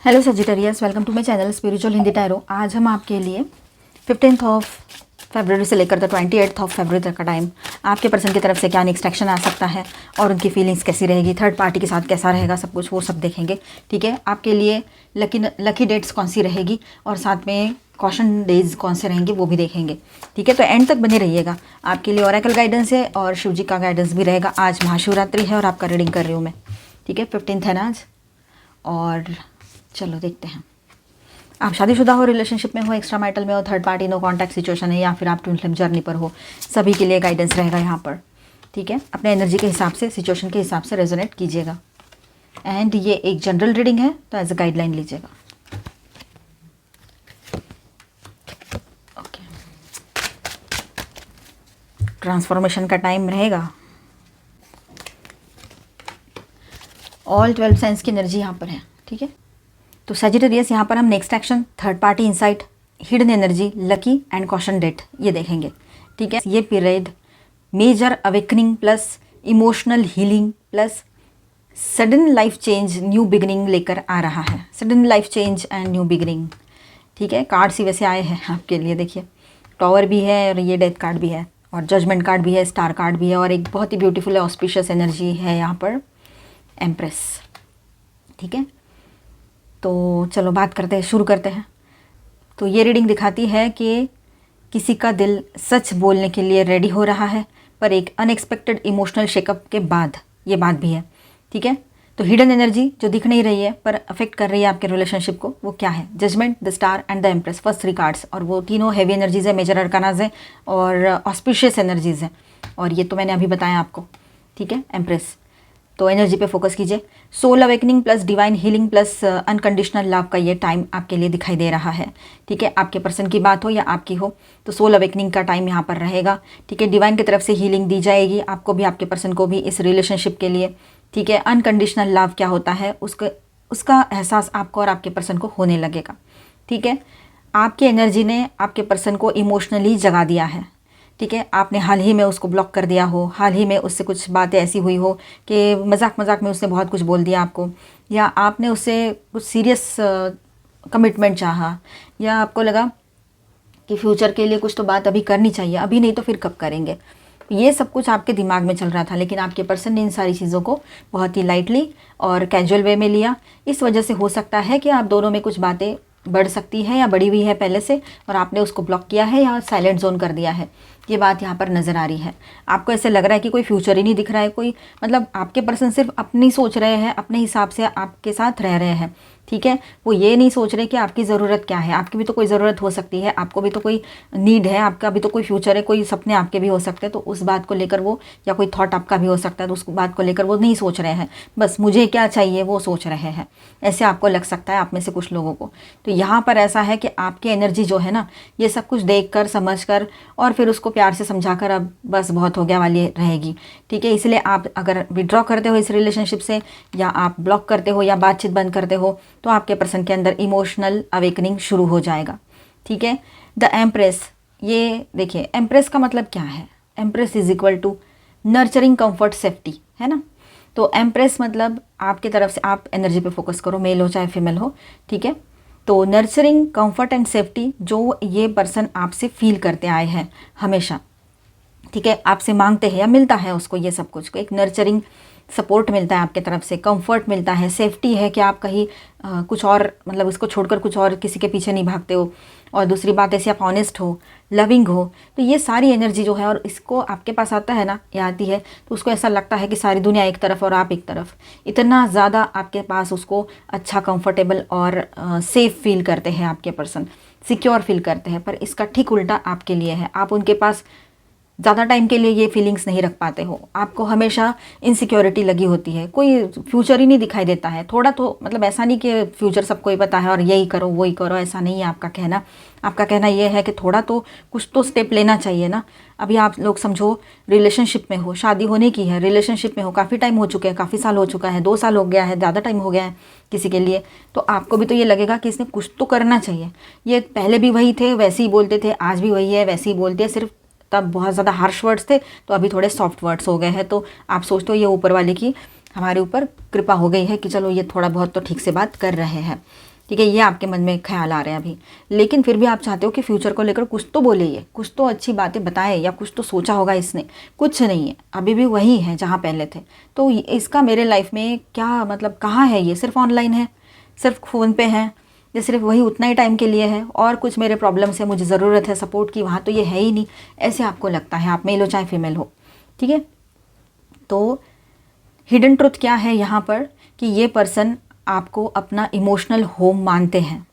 Hello Sagittarius, welcome to my channel spiritual Hindi tarot. आज हम आपके लिए 15 फरवरी से लेकर 28 फरवरी तक का टाइम आपके पर्सन की तरफ से क्या नेक्स्ट एक्शन आ सकता है और उनकी फीलिंग्स कैसी रहेगी, थर्ड पार्टी के साथ कैसा रहेगा, सब कुछ वो सब देखेंगे। ठीक है, आपके लिए लकी डेट्स कौन सी रहेगी और साथ में कॉशन डेज कौन से रहेंगे वो भी देखेंगे। ठीक है, तो एंड तक बने रहिएगा। आपके लिए ओरेकल गाइडेंस है और शिव जी का गाइडेंस भी रहेगा। आज महाशिवरात्रि है और आपका रीडिंग कर रही हूँ मैं। ठीक है, 15 है ना आज। और चलो देखते हैं, आप शादीशुदा हो, रिलेशनशिप में हो, एक्स्ट्रा मैरिटल में हो, third party no contact situation है, या फिर आप ट्विन फ्लेम जर्नी पर हो, सभी के लिए गाइडेंस रहेगा यहाँ पर। ठीक है, अपने एनर्जी के हिसाब से, सिचुएशन के हिसाब से रेजोनेट कीजिएगा। एंड ये एक जनरल रीडिंग है तो एज अ गाइडलाइन लीजिएगा। ओके, ट्रांसफॉर्मेशन का टाइम रहेगा। ऑल 12 साइंस की एनर्जी यहाँ पर है। ठीक है, तो सजिटेरियस यहाँ पर हम next action, third party insight, hidden energy, lucky and caution date ये देखेंगे। ठीक है, ये period major awakening plus emotional healing plus sudden life change, new beginning लेकर आ रहा है। Sudden life change and new beginning. ठीक है, कार्ड्स ही वैसे आए हैं आपके लिए। देखिए, टॉवर भी है और ये डेथ कार्ड भी है और जजमेंट कार्ड भी है, स्टार कार्ड भी है और एक बहुत ही ब्यूटीफुल ऑस्पिशियस एनर्जी है यहाँ पर, एम्प्रेस। ठीक है, तो चलो बात करते हैं, शुरू करते हैं। तो ये रीडिंग दिखाती है कि किसी का दिल सच बोलने के लिए रेडी हो रहा है, पर एक अनएक्सपेक्टेड इमोशनल शेकअप के बाद ये बात भी है। ठीक है, तो हिडन एनर्जी जो दिख नहीं रही है पर अफेक्ट कर रही है आपके रिलेशनशिप को, वो क्या है? Judgement, the star and the empress, first 3 cards, और वो तीनों हैवी एनर्जीज है, मेजर अरकानाज है और ऑस्पिशियस एनर्जीज है, और ये तो मैंने अभी बताया आपको। ठीक है, एम्प्रेस। तो एनर्जी पे फोकस कीजिए। Soul awakening plus divine healing plus unconditional love का ये टाइम आपके लिए दिखाई दे रहा है। ठीक है, आपके पर्सन की बात हो या आपकी हो, तो सोल अवेकनिंग का टाइम यहाँ पर रहेगा। ठीक है, डिवाइन की तरफ से हीलिंग दी जाएगी आपको भी, आपके पर्सन को भी, इस रिलेशनशिप के लिए। ठीक है, अनकंडीशनल लव क्या होता है उसका एहसास आपको और आपके पर्सन को होने लगेगा। ठीक है, आपकी एनर्जी ने आपके पर्सन को इमोशनली जगा दिया है। ठीक है, आपने हाल ही में उसको ब्लॉक कर दिया हो, हाल ही में उससे कुछ बातें ऐसी हुई हो कि मजाक मजाक में उसने बहुत कुछ बोल दिया आपको, या आपने उससे कुछ सीरियस कमिटमेंट चाहा, या आपको लगा कि फ्यूचर के लिए कुछ तो बात अभी करनी चाहिए, अभी नहीं तो फिर कब करेंगे। ये सब कुछ आपके दिमाग में चल रहा था, लेकिन आपके पर्सन ने इन सारी चीज़ों को बहुत ही लाइटली और कैजुअल वे में लिया। इस वजह से हो सकता है कि आप दोनों में कुछ बातें बढ़ सकती है या बढ़ी हुई है पहले से, और आपने उसको ब्लॉक किया है या साइलेंट जोन कर दिया है। ये बात यहाँ पर नज़र आ रही है। आपको ऐसे लग रहा है कि कोई फ्यूचर ही नहीं दिख रहा है, कोई मतलब आपके पर्सन सिर्फ अपनी सोच रहे हैं, अपने हिसाब से आपके साथ रह रहे हैं। ठीक है, वो ये नहीं सोच रहे कि आपकी ज़रूरत क्या है। आपकी भी तो कोई ज़रूरत हो सकती है, आपको भी तो कोई नीड है, आपका भी तो कोई फ्यूचर है, कोई सपने आपके भी हो सकते हैं। तो उस बात को लेकर वो, या कोई थॉट आपका भी हो सकता है, तो उस बात को लेकर वो नहीं सोच रहे हैं, बस मुझे क्या चाहिए वो सोच रहे हैं। ऐसे आपको लग सकता है आप में से कुछ लोगों को। तो यहाँ पर ऐसा है कि आपकी एनर्जी जो है ना, ये सब कुछ देख कर, समझ कर और फिर उसको प्यार से समझा कर अब बस बहुत हो गया वाली रहेगी। ठीक है, इसलिए आप अगर विड्रॉ करते हो इस रिलेशनशिप से, या आप ब्लॉक करते हो या बातचीत बंद करते हो, तो आपके पर्सन के अंदर इमोशनल अवेकनिंग शुरू हो जाएगा। ठीक है, द एम्प्रेस, ये देखिए एम्प्रेस का मतलब क्या है? Empress is equal to nurturing, comfort, safety, है ना। तो एम्प्रेस मतलब आपकी तरफ से, आप एनर्जी पे फोकस करो, मेल हो चाहे फीमेल हो। ठीक है, तो नर्चरिंग, कंफर्ट एंड सेफ्टी जो ये पर्सन आपसे फील करते आए हैं हमेशा। ठीक है, आपसे मांगते हैं या मिलता है उसको, ये सब कुछ एक नर्चरिंग सपोर्ट मिलता है आपके तरफ से, कंफर्ट मिलता है, सेफ्टी है कि आप कहीं कुछ और, मतलब उसको छोड़कर कुछ और किसी के पीछे नहीं भागते हो। और दूसरी बात, ऐसे आप ऑनेस्ट हो, लविंग हो। तो ये सारी एनर्जी जो है, और इसको आपके पास आता है ना, ये आती है तो उसको ऐसा लगता है कि सारी दुनिया एक तरफ और आप एक तरफ, इतना ज़्यादा आपके पास उसको अच्छा, कंफर्टेबल और सेफ फील करते हैं आपके पर्सन, सिक्योर फील करते हैं। पर इसका ठीक उल्टा आपके लिए है, आप उनके पास ज़्यादा टाइम के लिए ये फीलिंग्स नहीं रख पाते हो, आपको हमेशा इनसिक्योरिटी लगी होती है, कोई फ्यूचर ही नहीं दिखाई देता है। थोड़ा तो मतलब ऐसा नहीं कि फ्यूचर सबको ही पता है और यही करो वही करो, ऐसा नहीं है आपका कहना। आपका कहना ये है कि थोड़ा तो कुछ तो स्टेप लेना चाहिए ना। अभी आप लोग समझो, रिलेशनशिप में हो, शादी होने की है, रिलेशनशिप में हो, काफ़ी टाइम हो चुके हैं, काफ़ी साल हो चुका है, 2 साल हो गया है, ज़्यादा टाइम हो गया है किसी के लिए, तो आपको भी तो ये लगेगा कि इसने कुछ तो करना चाहिए। ये पहले भी वही थे, वैसे ही बोलते थे, आज भी वही है, वैसे ही बोलते हैं, सिर्फ तब बहुत ज़्यादा हार्श वर्ड्स थे तो अभी थोड़े सॉफ्ट वर्ड्स हो गए हैं। तो आप सोचते हो ये ऊपर वाले की हमारे ऊपर कृपा हो गई है कि चलो ये थोड़ा बहुत तो ठीक से बात कर रहे हैं। ठीक है, ये आपके मन में ख्याल आ रहे हैं अभी, लेकिन फिर भी आप चाहते हो कि फ्यूचर को लेकर कुछ तो बोले, ये कुछ तो अच्छी बातें बताए, या कुछ तो सोचा होगा इसने। कुछ नहीं है, अभी भी वही है जहाँ पहले थे। तो इसका मेरे लाइफ में क्या मतलब, कहाँ है ये? सिर्फ ऑनलाइन है, सिर्फ फ़ोन पे है, या सिर्फ वही उतना ही टाइम के लिए है, और कुछ मेरे प्रॉब्लम्स है, मुझे ज़रूरत है सपोर्ट की, वहाँ तो ये है ही नहीं। ऐसे आपको लगता है, आप मेल हो चाहे फीमेल हो, ठीक है। तो हिडन ट्रुथ क्या है यहाँ पर, कि ये पर्सन आपको अपना इमोशनल होम मानते हैं,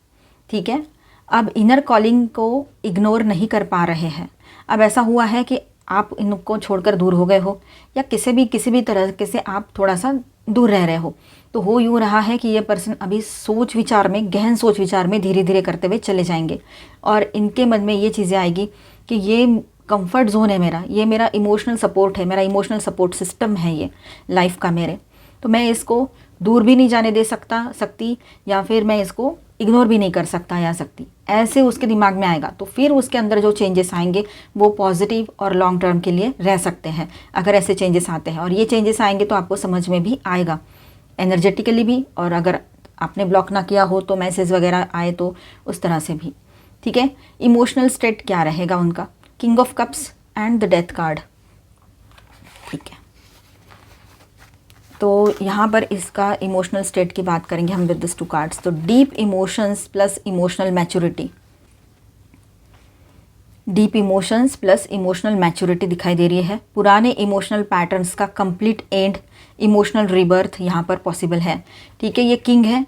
ठीक है। अब इनर कॉलिंग को इग्नोर नहीं कर पा रहे हैं। अब ऐसा हुआ है कि आप इनको छोड़कर दूर हो गए हो, या किसी भी तरह से आप थोड़ा सा दूर रह रहे हो। तो हो यूँ रहा है कि ये पर्सन अभी सोच विचार में, गहन सोच विचार में धीरे धीरे करते हुए चले जाएंगे, और इनके मन में ये चीज़ें आएगी कि ये कंफर्ट जोन है मेरा, ये मेरा इमोशनल सपोर्ट है, मेरा इमोशनल सपोर्ट सिस्टम है ये लाइफ का मेरे, तो मैं इसको दूर भी नहीं जाने दे सकती, या फिर मैं इसको इग्नोर भी नहीं कर सकता या सकती, ऐसे उसके दिमाग में आएगा। तो फिर उसके अंदर जो चेंजेस आएंगे वो पॉजिटिव और लॉन्ग टर्म के लिए रह सकते हैं, अगर ऐसे चेंजेस आते हैं। और ये चेंजेस आएंगे तो आपको समझ में भी आएगा, एनर्जेटिकली भी, और अगर आपने ब्लॉक ना किया हो तो मैसेज वगैरह आए तो उस तरह से भी, ठीक है। इमोशनल स्टेट क्या रहेगा उनका, king of cups and the death card, ठीक है। तो यहाँ पर इसका इमोशनल स्टेट की बात करेंगे हम विद दिस 2 कार्ड्स। तो deep emotions plus emotional maturity, deep emotions plus emotional maturity दिखाई दे रही है। पुराने इमोशनल पैटर्न्स का कंप्लीट एंड, इमोशनल रीबर्थ यहाँ पर पॉसिबल है, ठीक है। ये किंग है,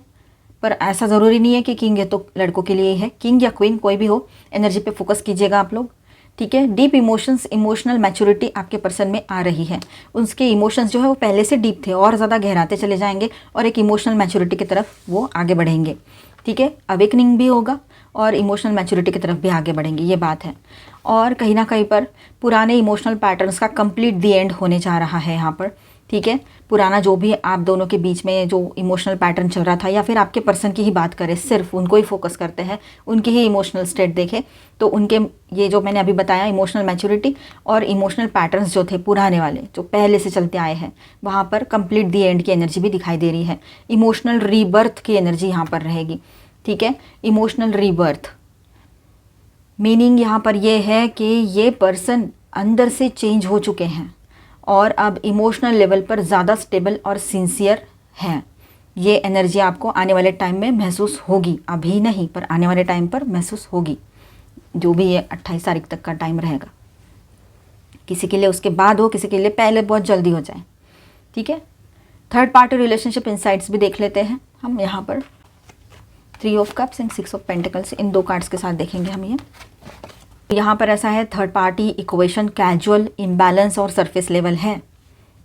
पर ऐसा ज़रूरी नहीं है कि किंग है तो लड़कों के लिए ही है, किंग या क्वीन कोई भी हो, एनर्जी पे फोकस कीजिएगा आप लोग, ठीक है। डीप इमोशंस, इमोशनल मैच्योरिटी आपके पर्सन में आ रही है। उसके इमोशंस जो है वो पहले से डीप थे और ज़्यादा गहराते चले जाएंगे, और एक इमोशनल मैच्योरिटी की तरफ वो आगे बढ़ेंगे, ठीक है। अवेकनिंग भी होगा और इमोशनल मैच्योरिटी की तरफ भी आगे बढ़ेंगे, ये बात है। और कहीं ना कहीं पर पुराने इमोशनल पैटर्न्स का कंप्लीट दी एंड होने जा रहा है यहाँ पर, ठीक है। पुराना जो भी आप दोनों के बीच में जो इमोशनल पैटर्न चल रहा था, या फिर आपके पर्सन की ही बात करें, सिर्फ उनको ही फोकस करते हैं, उनकी ही इमोशनल स्टेट देखें, तो उनके ये जो मैंने अभी बताया इमोशनल मैच्योरिटी और इमोशनल पैटर्न्स जो थे पुराने वाले जो पहले से चलते आए हैं, वहाँ पर कंप्लीट दी एंड की एनर्जी भी दिखाई दे रही है। इमोशनल रीबर्थ की एनर्जी यहाँ पर रहेगी, ठीक है। इमोशनल रीबर्थ मीनिंग यहाँ पर ये है कि ये पर्सन अंदर से चेंज हो चुके हैं और अब इमोशनल लेवल पर ज़्यादा स्टेबल और सिंसियर हैं। ये एनर्जी आपको आने वाले टाइम में महसूस होगी, अभी नहीं पर आने वाले टाइम पर महसूस होगी, जो भी ये 28 तारीख तक का टाइम रहेगा। किसी के लिए उसके बाद हो, किसी के लिए पहले बहुत जल्दी हो जाए, ठीक है। थर्ड पार्टी रिलेशनशिप इनसाइट्स भी देख लेते हैं हम यहाँ पर। 3 of cups and 6 of pentacles, in 2 cards के साथ देखेंगे हम ये। यहाँ पर ऐसा है, third party equation casual, imbalance और सरफेस लेवल है,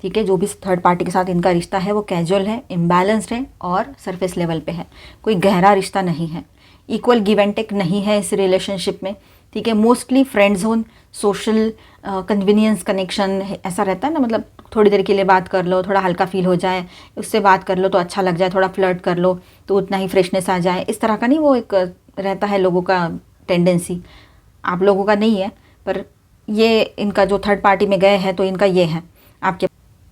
ठीक है। जो भी थर्ड पार्टी के साथ इनका रिश्ता है वो कैजुअल है, इम्बैलेंस्ड है और सरफेस लेवल पे है, कोई गहरा रिश्ता नहीं है, इक्वल गिव एंड टेक नहीं है इस रिलेशनशिप में, ठीक है। Mostly friend zone, social convenience connection ऐसा रहता है ना, मतलब थोड़ी देर के लिए बात कर लो, थोड़ा हल्का फील हो जाए, उससे बात कर लो तो अच्छा लग जाए, थोड़ा फ्लर्ट कर लो तो उतना ही फ्रेशनेस आ जाए, इस तरह का नहीं, वो एक रहता है लोगों का टेंडेंसी। आप लोगों का नहीं है, पर ये इनका जो थर्ड पार्टी में गए हैं तो इनका ये है। आपके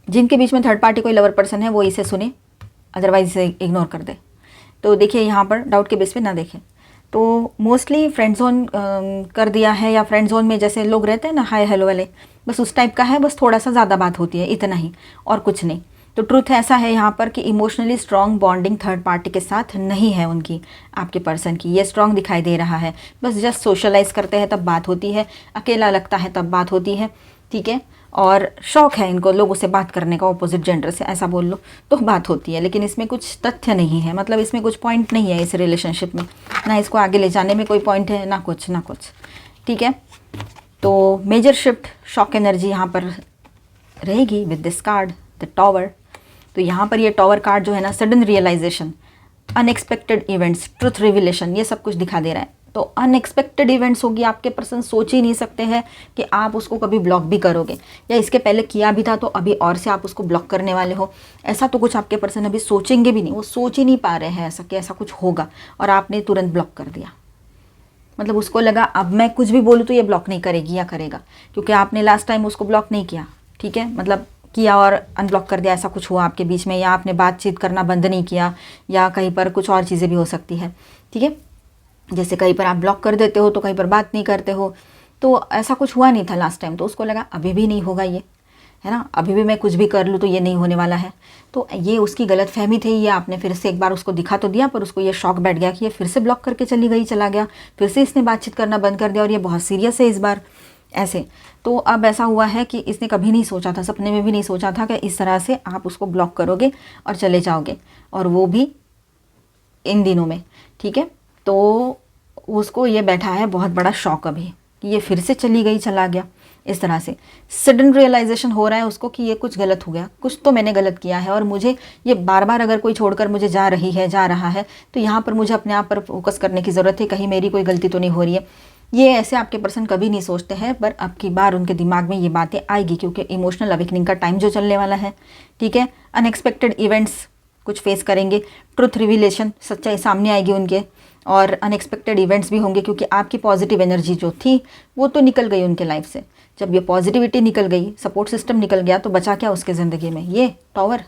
जिनके बीच में थर्ड पार्टी कोई लवर पर्सन है वो इसे सुने, अदरवाइज इसे इग्नोर कर दे। तो देखिए यहाँ पर डाउट के बेस पे ना देखें, तो मोस्टली फ्रेंड जोन कर दिया है, या फ्रेंड जोन में जैसे लोग रहते हैं ना हाय हेलो वाले, बस उस टाइप का है, बस थोड़ा सा ज़्यादा बात होती है, इतना ही और कुछ नहीं। तो ट्रुथ ऐसा है यहाँ पर कि emotionally strong bonding third party के साथ नहीं है उनकी, आपके पर्सन की, ये स्ट्रॉन्ग दिखाई दे रहा है। बस जस्ट सोशलाइज करते हैं तब बात होती है, अकेला लगता है तब बात होती है, ठीक है। और शौक है इनको लोगों से बात करने का, ऑपोजिट जेंडर से ऐसा बोल लो तो बात होती है, लेकिन इसमें कुछ तथ्य नहीं है, मतलब इसमें कुछ पॉइंट नहीं है इस रिलेशनशिप में, ना इसको आगे ले जाने में कोई पॉइंट है, ना कुछ ना कुछ, ठीक है। तो मेजर शिफ्ट शॉक एनर्जी यहाँ पर रहेगी with this card the tower. तो यहाँ पर ये टॉवर कार्ड जो है ना, sudden realisation, unexpected events, truth revelation, ये सब कुछ दिखा दे रहा है। तो अनएक्सपेक्टेड इवेंट्स होगी, आपके पर्सन सोच ही नहीं सकते हैं कि आप उसको कभी ब्लॉक भी करोगे, या इसके पहले किया भी था तो अभी और से आप उसको ब्लॉक करने वाले हो, ऐसा तो कुछ आपके पर्सन अभी सोचेंगे भी नहीं, वो सोच ही नहीं पा रहे हैं ऐसा कि ऐसा कुछ होगा, और आपने तुरंत ब्लॉक कर दिया। मतलब उसको लगा अब मैं कुछ भी बोलूँ तो ये ब्लॉक नहीं करेगी या करेगा, क्योंकि आपने लास्ट टाइम उसको ब्लॉक नहीं किया, ठीक है। मतलब किया और अनब्लॉक कर दिया, ऐसा कुछ हुआ आपके बीच में, या आपने बातचीत करना बंद नहीं किया, या कहीं पर कुछ और चीज़ें भी हो सकती है, ठीक है। जैसे कहीं पर आप ब्लॉक कर देते हो तो कहीं पर बात नहीं करते हो, तो ऐसा कुछ हुआ नहीं था लास्ट टाइम, तो उसको लगा अभी भी नहीं होगा ये, है ना, अभी भी मैं कुछ भी कर लूँ तो ये नहीं होने वाला है। तो ये उसकी गलतफहमी थी, ये आपने फिर से एक बार उसको दिखा तो दिया, पर उसको ये शौक बैठ गया कि ये फिर से ब्लॉक करके चला गया, फिर से इसने बातचीत करना बंद कर दिया और ये बहुत सीरियस है इस बार, ऐसे। तो अब ऐसा हुआ है कि इसने कभी नहीं सोचा था, सपने में भी नहीं सोचा था कि इस तरह से आप उसको ब्लॉक करोगे और चले जाओगे, और वो भी इन दिनों में, ठीक है। तो उसको ये बैठा है बहुत बड़ा शौक अभी कि ये फिर से चला गया, इस तरह से सडन रियलाइजेशन हो रहा है उसको कि ये कुछ गलत हो गया, कुछ तो मैंने गलत किया है, और मुझे ये बार बार अगर कोई छोड़कर मुझे जा रहा है तो यहाँ पर मुझे अपने आप पर फोकस करने की ज़रूरत है, कहीं मेरी कोई गलती तो नहीं हो रही है। ये ऐसे आपके पर्सन कभी नहीं सोचते हैं, पर अब की बार उनके दिमाग में ये बातें आएगी, क्योंकि इमोशनल अवेकनिंग का टाइम जो चलने वाला है, ठीक है। अनएक्सपेक्टेड इवेंट्स कुछ फेस करेंगे, ट्रुथ रिवीलेशन, सच्चाई सामने आएगी उनके, और अनएक्सपेक्टेड इवेंट्स भी होंगे, क्योंकि आपकी पॉजिटिव एनर्जी जो थी वो तो निकल गई उनके लाइफ से। जब ये पॉजिटिविटी निकल गई, सपोर्ट सिस्टम निकल गया, तो बचा क्या उसके ज़िंदगी में, ये टॉवर,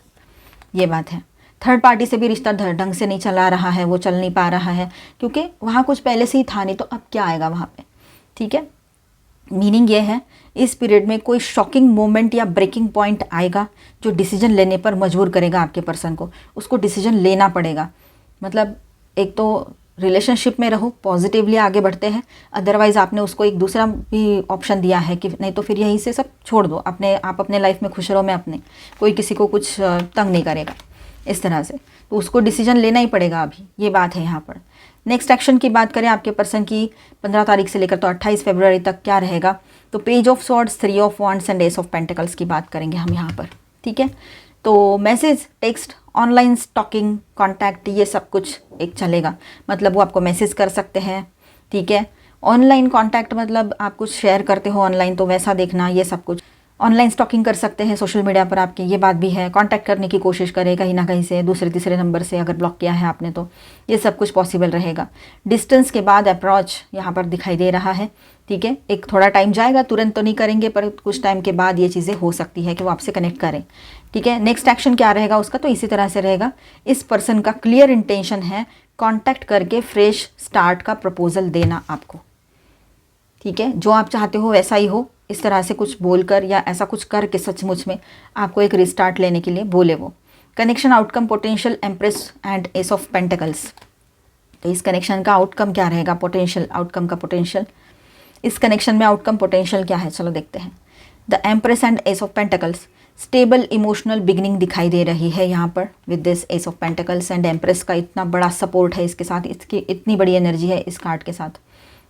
ये बात है। थर्ड पार्टी से भी रिश्ता ढंग से नहीं चला रहा है, वो चल नहीं पा रहा है, क्योंकि वहाँ कुछ पहले से ही था नहीं, तो अब क्या आएगा वहाँ पे, ठीक है। मीनिंग ये है इस पीरियड में कोई शॉकिंग मोमेंट या ब्रेकिंग पॉइंट आएगा जो डिसीजन लेने पर मजबूर करेगा आपके पर्सन को, उसको डिसीजन लेना पड़ेगा। मतलब एक तो रिलेशनशिप में रहो, पॉजिटिवली आगे बढ़ते हैं, अदरवाइज़ आपने उसको एक दूसरा भी ऑप्शन दिया है कि नहीं तो फिर यहीं से सब छोड़ दो, आप अपने लाइफ में खुश रहो, मैं अपने, कोई किसी को कुछ तंग नहीं करेगा, इस तरह से। तो उसको डिसीजन लेना ही पड़ेगा अभी, ये बात है यहाँ पर। नेक्स्ट एक्शन की बात करें आपके पर्सन की 15 तारीख से लेकर तो 28 फरवरी तक क्या रहेगा, तो page of swords, 3 of wands and S of pentacles की बात करेंगे हम यहाँ पर, ठीक है। तो message, text, online stalking, contact, ये सब कुछ एक चलेगा, मतलब वो आपको मैसेज कर सकते हैं, ठीक है। ऑनलाइन कॉन्टैक्ट मतलब आप कुछ शेयर करते हो ऑनलाइन, तो वैसा देखना, ये सब कुछ। ऑनलाइन स्टॉकिंग कर सकते हैं सोशल मीडिया पर आपके, ये बात भी है। कांटेक्ट करने की कोशिश करें कहीं ना कहीं से, दूसरे तीसरे नंबर से, अगर ब्लॉक किया है आपने तो ये सब कुछ पॉसिबल रहेगा। डिस्टेंस के बाद अप्रोच यहाँ पर दिखाई दे रहा है, ठीक है। एक थोड़ा टाइम जाएगा, तुरंत तो नहीं करेंगे, पर कुछ टाइम के बाद ये चीज़ें हो सकती है कि वो आपसे कनेक्ट करें, ठीक है। नेक्स्ट एक्शन क्या रहेगा उसका, तो इसी तरह से रहेगा। इस पर्सन का क्लियर इंटेंशन है कॉन्टैक्ट करके फ्रेश स्टार्ट का प्रपोजल देना आपको, ठीक है। जो आप चाहते हो वैसा ही हो, इस तरह से कुछ बोलकर या ऐसा कुछ करके सचमुच में आपको एक रिस्टार्ट लेने के लिए बोले वो। Connection outcome potential, empress and S of pentacles. तो इस कनेक्शन का आउटकम क्या रहेगा, पोटेंशियल, आउटकम का पोटेंशियल। इस कनेक्शन में आउटकम पोटेंशियल क्या है, चलो देखते हैं। The empress and S of pentacles, stable emotional beginning दिखाई दे रही है यहाँ पर with this S of pentacles and empress का इतना बड़ा सपोर्ट है इसके साथ, इसकी इतनी बड़ी एनर्जी है इस कार्ड के साथ,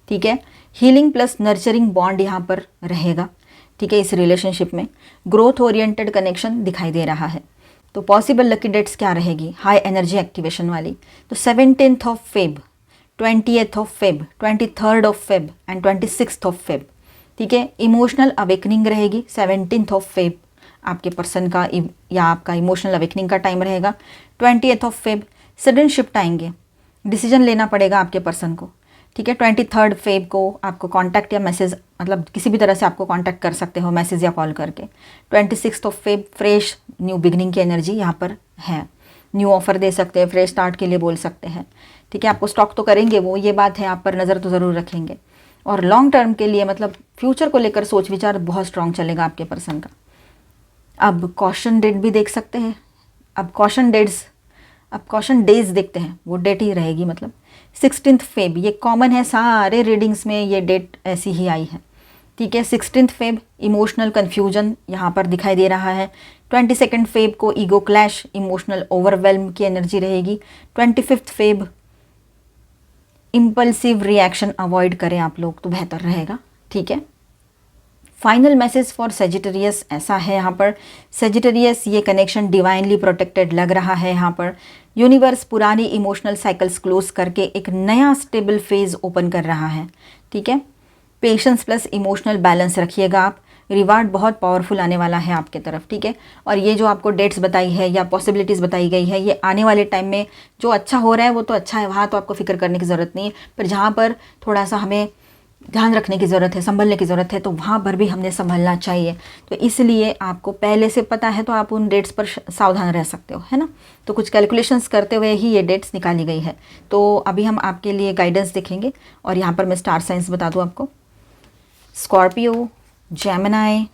ठीक है। हीलिंग प्लस नर्चरिंग बॉन्ड यहाँ पर रहेगा, ठीक है। इस रिलेशनशिप में ग्रोथ ओरिएंटेड कनेक्शन दिखाई दे रहा है। तो पॉसिबल लकी डेट्स क्या रहेगी, हाई एनर्जी एक्टिवेशन वाली, तो 17th of Feb, 20th of Feb, 23rd of Feb and 26th of Feb, ठीक है। इमोशनल अवेकनिंग रहेगी 17th ऑफ फेब आपके पर्सन का, या आपका इमोशनल अवेकनिंग का टाइम रहेगा। 20th of Feb sudden shift आएंगे, डिसीजन लेना पड़ेगा आपके पर्सन को, ठीक है। 23rd फेब को आपको कांटेक्ट या मैसेज, मतलब किसी भी तरह से आपको कांटेक्ट कर सकते हो, मैसेज या कॉल करके। 26th of Feb fresh new beginning की एनर्जी यहाँ पर है, न्यू ऑफर दे सकते हैं, फ्रेश स्टार्ट के लिए बोल सकते हैं, ठीक है। आपको स्टॉक तो करेंगे वो, ये बात है, आप पर नज़र तो ज़रूर रखेंगे। और लॉन्ग टर्म के लिए मतलब फ्यूचर को लेकर सोच विचार बहुत स्ट्रॉन्ग चलेगा आपके पर्सन का। अब कॉशन डेट भी देख सकते हैं, अब कॉशन डेज देखते हैं, वो डेट ही रहेगी, मतलब 16th फेब, ये कॉमन है सारे रीडिंग्स में, ये डेट ऐसी ही आई है, ठीक है। 16th फेब इमोशनल कन्फ्यूजन यहाँ पर दिखाई दे रहा है। 22nd फेब को ईगो क्लैश, इमोशनल ओवरवेल्म की एनर्जी रहेगी। 25th Feb impulsive reaction avoid करें आप लोग तो बेहतर रहेगा, ठीक है। फाइनल मैसेज फॉर सेजिटेरियस ऐसा है यहाँ पर, सेजिटेरियस ये कनेक्शन डिवाइनली प्रोटेक्टेड लग रहा है यहाँ पर। यूनिवर्स पुरानी इमोशनल साइकिल्स क्लोज करके एक नया स्टेबल फेज ओपन कर रहा है, ठीक है। पेशेंस प्लस इमोशनल बैलेंस रखिएगा आप, रिवार्ड बहुत पावरफुल आने वाला है आपके तरफ, ठीक है। और ये जो आपको डेट्स बताई है या पॉसिबिलिटीज़ बताई गई है, ये आने वाले टाइम में जो अच्छा हो रहा है वो तो अच्छा है, वहाँ तो आपको फिक्र करने की ज़रूरत नहीं है। पर जहाँ पर थोड़ा सा हमें ध्यान रखने की ज़रूरत है, संभलने की ज़रूरत है, तो वहाँ पर भी हमने संभलना चाहिए। तो इसलिए आपको पहले से पता है तो आप उन डेट्स पर सावधान रह सकते हो, है ना। तो कुछ कैलकुलेशंस करते हुए ही ये डेट्स निकाली गई है। तो अभी हम आपके लिए गाइडेंस देखेंगे और यहाँ पर मैं स्टार साइंस बता दूँ आपको। Scorpio, Gemini,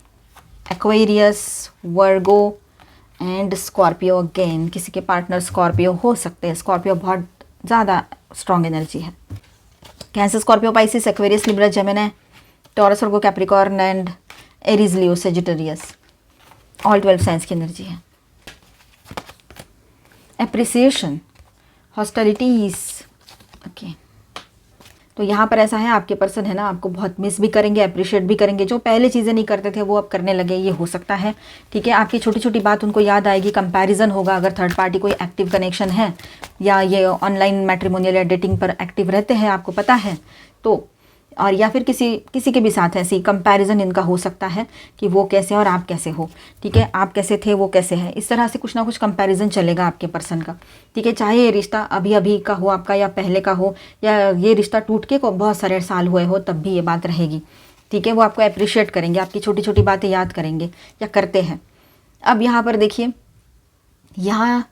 Aquarius, Virgo and Scorpio again. किसी के पार्टनर स्कॉर्पियो हो सकते हैं। स्कॉर्पियो बहुत ज़्यादा स्ट्रॉन्ग एनर्जी है। Cancer, Scorpio, Pisces, Aquarius, Libra, Gemini, taurus, Virgo, Capricorn and Aries, Leo, Sagittarius, all 12 science की एनर्जी है। Appreciation, hostilities, okay. तो यहाँ पर ऐसा है, आपके पर्सन है ना आपको बहुत मिस भी करेंगे, अप्रिशिएट भी करेंगे। जो पहले चीज़ें नहीं करते थे वो अब करने लगे, ये हो सकता है, ठीक है। आपकी छोटी छोटी बात उनको याद आएगी, कंपैरिजन होगा अगर थर्ड पार्टी कोई एक्टिव कनेक्शन है या ये ऑनलाइन मैट्रिमोनियल या डेटिंग पर एक्टिव रहते हैं, आपको पता है तो, और या फिर किसी के भी साथ ऐसी कंपैरिजन इनका हो सकता है कि वो कैसे और आप कैसे हो, ठीक है। आप कैसे थे वो कैसे है, इस तरह से कुछ ना कुछ कंपैरिजन चलेगा आपके पर्सन का, ठीक है। चाहे ये रिश्ता अभी अभी का हो आपका या पहले का हो, या ये रिश्ता टूट के को बहुत सारे साल हुए हो, तब भी ये बात रहेगी, ठीक है। वो आपको अप्रिशिएट करेंगे, आपकी छोटी छोटी बातें याद करेंगे या करते हैं। अब यहाँ पर देखिए, यहाँ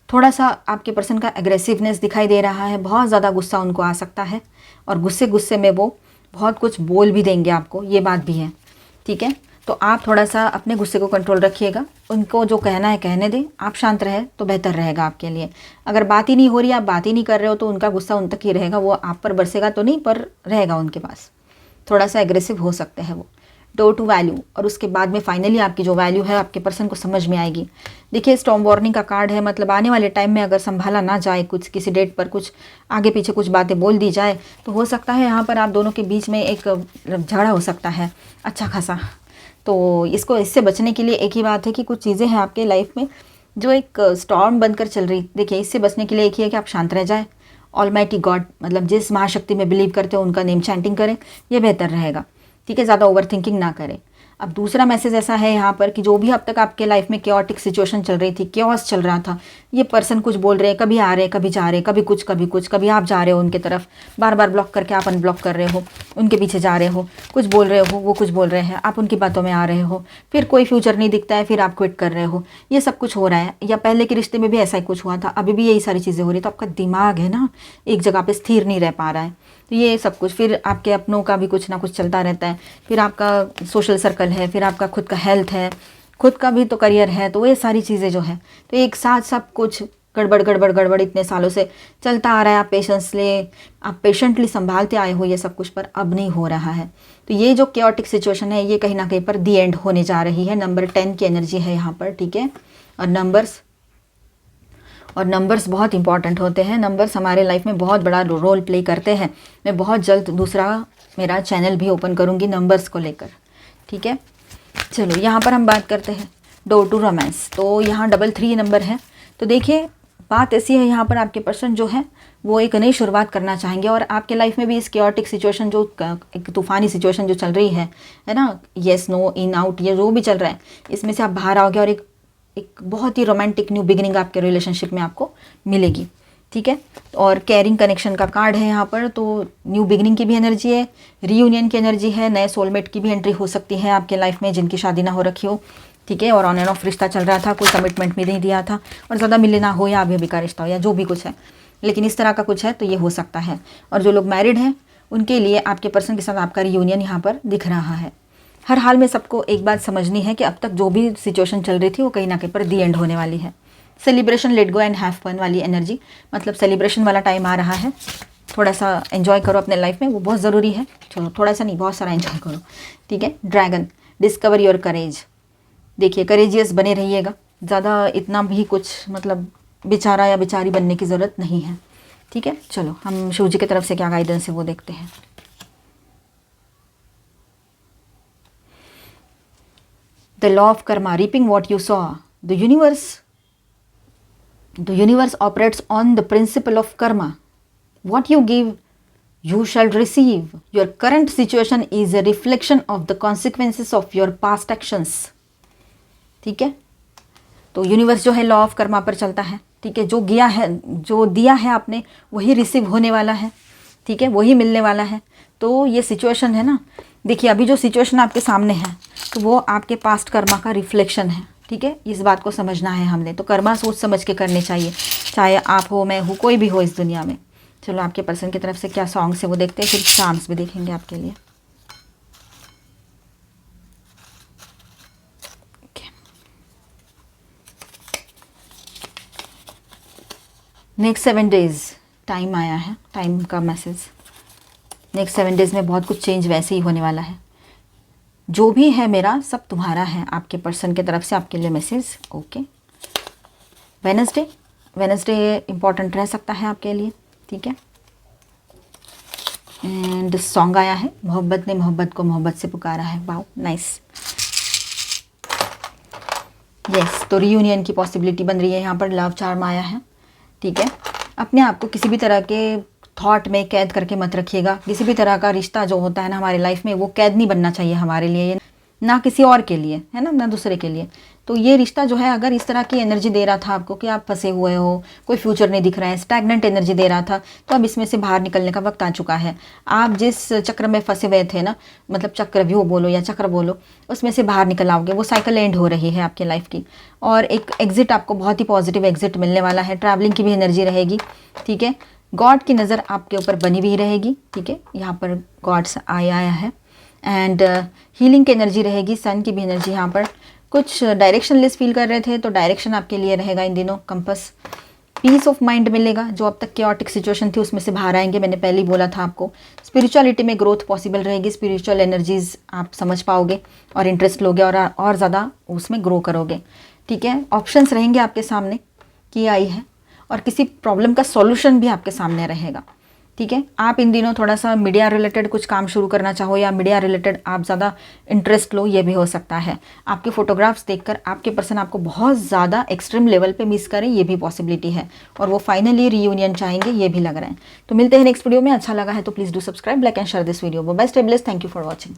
थोड़ा सा आपके पर्सन का एग्रेसिवनेस दिखाई दे रहा है, बहुत ज़्यादा गुस्सा उनको आ सकता है और गुस्से में वो बहुत कुछ बोल भी देंगे आपको, ये बात भी है, ठीक है। तो आप थोड़ा सा अपने गुस्से को कंट्रोल रखिएगा, उनको जो कहना है कहने दें, आप शांत रहे तो बेहतर रहेगा आपके लिए। अगर बात ही नहीं हो रही, आप बात ही नहीं कर रहे हो, तो उनका गुस्सा उन तक ही रहेगा, वो आप पर बरसेगा तो नहीं पर रहेगा उनके पास। थोड़ा सा एग्रेसिव हो सकते हैं वो। डोर टू वैल्यू, और उसके बाद में फाइनली आपकी जो वैल्यू है आपके पर्सन को समझ में आएगी। देखिए, स्टॉर्म वार्निंग का कार्ड है, मतलब आने वाले टाइम में अगर संभाला ना जाए, कुछ किसी डेट पर कुछ आगे पीछे कुछ बातें बोल दी जाए, तो हो सकता है यहाँ पर आप दोनों के बीच में एक झगड़ा हो सकता है अच्छा खासा। तो इससे बचने के लिए एक ही बात है कि कुछ चीज़ें हैं आपके लाइफ में जो एक स्टॉर्म बनकर चल रही, देखिए इससे बचने के लिए एक ही है कि आप शांत रह जाए। ऑलमाइटी गॉड, मतलब जिस महाशक्ति में बिलीव करते हो उनका नेम चैंटिंग करें, ये बेहतर रहेगा, ठीक है। ज़्यादा ओवर थिंकिंग ना करें। अब दूसरा मैसेज ऐसा है यहाँ पर कि जो भी अब तक आपके लाइफ में क्योटिक सिचुएशन चल रही थी, क्योस चल रहा था, ये पर्सन कुछ बोल रहे हैं, कभी आ रहे हैं कभी जा रहे हैं, कभी कुछ, कभी आप जा रहे हो उनके तरफ, बार बार ब्लॉक करके आप अनब्लॉक कर रहे हो, उनके पीछे जा रहे हो, कुछ बोल रहे हो, वो कुछ बोल रहे हैं, आप उनकी बातों में आ रहे हो, फिर कोई फ्यूचर नहीं दिखता है, फिर आप क्विट कर रहे हो, ये सब कुछ हो रहा है। या पहले के रिश्ते में भी ऐसा ही कुछ हुआ था, अभी भी यही सारी चीज़ें हो रही, तो आपका दिमाग है ना एक जगह पे स्थिर नहीं रह पा रहा है, तो ये सब कुछ, फिर आपके अपनों का भी कुछ ना कुछ चलता रहता है, फिर आपका सोशल सर्कल है, फिर आपका खुद का हेल्थ है, खुद का भी तो करियर है, तो ये सारी चीज़ें जो है, तो एक साथ सब कुछ गड़बड़ इतने सालों से चलता आ रहा है। आप पेशेंटली संभालते आए हो ये सब कुछ, पर अब नहीं हो रहा है। तो ये जो क्योटिक सिचुएशन है, ये कहीं ना कहीं पर दी एंड होने जा रही है। नंबर 10 की एनर्जी है यहाँ पर, ठीक है। और नंबर्स बहुत इंपॉर्टेंट होते हैं, नंबर्स हमारे लाइफ में बहुत बड़ा रोल प्ले करते हैं। मैं बहुत जल्द दूसरा मेरा चैनल भी ओपन करूँगी नंबर्स को लेकर, ठीक है। चलो यहाँ पर हम बात करते हैं डोर टू रोमांस। तो यहाँ 33 नंबर है। तो देखिए, बात ऐसी है यहाँ पर आपके पर्सन जो है वो एक नई शुरुआत करना चाहेंगे, और आपके लाइफ में भी इस क्योटिक सिचुएशन जो एक तूफ़ानी सिचुएशन जो चल रही है ना, येस नो इन आउट, ये जो भी चल रहा है, इसमें से आप बाहर आओगे और एक बहुत ही रोमांटिक न्यू बिगिनिंग आपके रिलेशनशिप में आपको मिलेगी, ठीक है। और केयरिंग कनेक्शन का कार्ड है यहाँ पर, तो न्यू बिगिनिंग की भी एनर्जी है, रीयूनियन की एनर्जी है, नए सोलमेट की भी एंट्री हो सकती है आपके लाइफ में जिनकी शादी ना हो रखी हो, ठीक है। और ऑन एंड ऑफ रिश्ता चल रहा था, कोई कमिटमेंट भी नहीं दिया था, और ज़्यादा मिले ना हो या अभी का रिश्ता हो या जो भी कुछ है, लेकिन इस तरह का कुछ है तो ये हो सकता है। और जो लोग मैरिड हैं उनके लिए आपके पर्सन के साथ आपका रीयूनियन यहाँ पर दिख रहा है। हर हाल में सबको एक बात समझनी है कि अब तक जो भी सिचुएशन चल रही थी वो कहीं ना कहीं पर दी एंड होने वाली है। Celebration, let go and have fun वाली एनर्जी, मतलब सेलिब्रेशन वाला टाइम आ रहा है। थोड़ा सा एंजॉय करो अपने लाइफ में, वो बहुत ज़रूरी है। चलो थोड़ा सा नहीं, बहुत सारा एंजॉय करो, ठीक है। ड्रैगन, डिस्कवर योर करेज। देखिए, करेजियस बने रहिएगा, ज़्यादा इतना भी कुछ मतलब बेचारा या बेचारी बनने की ज़रूरत नहीं है, ठीक है। चलो हम शिव जी की तरफ से क्या गाइडेंस है वो देखते हैं। The law of karma, reaping what you sow. The universe operates on the principle of karma. What you give, you shall receive. Your current situation is a reflection of the consequences of your past actions. ठीक है, तो universe जो है law of Karma पर चलता है, ठीक है। जो दिया है आपने वही रिसीव होने वाला है, ठीक है, वही मिलने वाला है। तो ये सिचुएशन है ना, देखिए अभी जो सिचुएशन आपके सामने है तो वो आपके पास्ट कर्मा का रिफ्लेक्शन है, ठीक है, इस बात को समझना है हमने। तो कर्मा सोच समझ के करने चाहिए, चाहे आप हो, मैं हूँ, कोई भी हो इस दुनिया में। चलो आपके पर्सन की तरफ से क्या सॉन्ग्स है वो देखते हैं, फिर चार्म्स भी देखेंगे आपके लिए। नेक्स्ट 7 डेज़ टाइम आया है, टाइम का मैसेज। नेक्स्ट 7 डेज़ में बहुत कुछ चेंज वैसे ही होने वाला है। जो भी है मेरा सब तुम्हारा है, आपके पर्सन की तरफ से आपके लिए मैसेज। ओके, वेनसडे इम्पॉर्टेंट रह सकता है आपके लिए, ठीक है। एंड सॉन्ग आया है, मोहब्बत ने मोहब्बत को मोहब्बत से पुकारा है। Wow, nice. यस, तो रीयूनियन की पॉसिबिलिटी बन रही है यहाँ पर। लव चार्म आया है, ठीक है। अपने आप को किसी भी तरह के थॉट में कैद करके मत रखिएगा। किसी भी तरह का रिश्ता जो होता है ना हमारे लाइफ में, वो कैद नहीं बनना चाहिए हमारे लिए, ना किसी और के लिए, है ना, ना दूसरे के लिए। तो ये रिश्ता जो है अगर इस तरह की एनर्जी दे रहा था आपको कि आप फंसे हुए हो, कोई फ्यूचर नहीं दिख रहा है, स्टैग्नेंट एनर्जी दे रहा था, तो अब इसमें से बाहर निकलने का वक्त आ चुका है। आप जिस चक्र में फंसे हुए थे ना, मतलब चक्रव्यूह बोलो या चक्र बोलो, उसमें से बाहर निकल आओगे। वो साइकिल एंड हो रही है आपकी लाइफ की, और एक एग्जिट आपको बहुत ही पॉजिटिव एग्जिट मिलने वाला है। ट्रैवलिंग की भी एनर्जी रहेगी, ठीक है। गॉड की नज़र आपके ऊपर बनी हुई रहेगी, ठीक है। यहाँ पर गॉड्स आया है। एंड हीलिंग की एनर्जी रहेगी, सन की भी एनर्जी। यहाँ पर कुछ डायरेक्शन लेस फील कर रहे थे तो डायरेक्शन आपके लिए रहेगा इन दिनों, कंपस। पीस ऑफ माइंड मिलेगा, जो अब तक क्योटिक सिचुएशन थी उसमें से बाहर आएंगे, मैंने पहले ही बोला था आपको। स्पिरिचुअलिटी में ग्रोथ पॉसिबल रहेगी, स्पिरिचुअल एनर्जीज आप समझ पाओगे और इंटरेस्ट लोगे और ज़्यादा उसमें ग्रो करोगे, ठीक है। ऑप्शंस रहेंगे आपके सामने की आई है, और किसी प्रॉब्लम का सॉल्यूशन भी आपके सामने रहेगा, ठीक है। आप इन दिनों थोड़ा सा मीडिया रिलेटेड कुछ काम शुरू करना चाहो, या मीडिया रिलेटेड आप ज़्यादा इंटरेस्ट लो, ये भी हो सकता है। आपके फोटोग्राफ्स देखकर आपके पर्सन आपको बहुत ज़्यादा एक्सट्रीम लेवल पे मिस करें, ये भी पॉसिबिलिटी है, और वो फाइनली रीयूनियन चाहेंगे, ये भी लग रहा है। तो मिलते हैं नेक्स्ट वीडियो में। अच्छा लगा है तो please do subscribe, like and share this video. Best एब्लेस, थैंक यू फॉर वॉचिंग।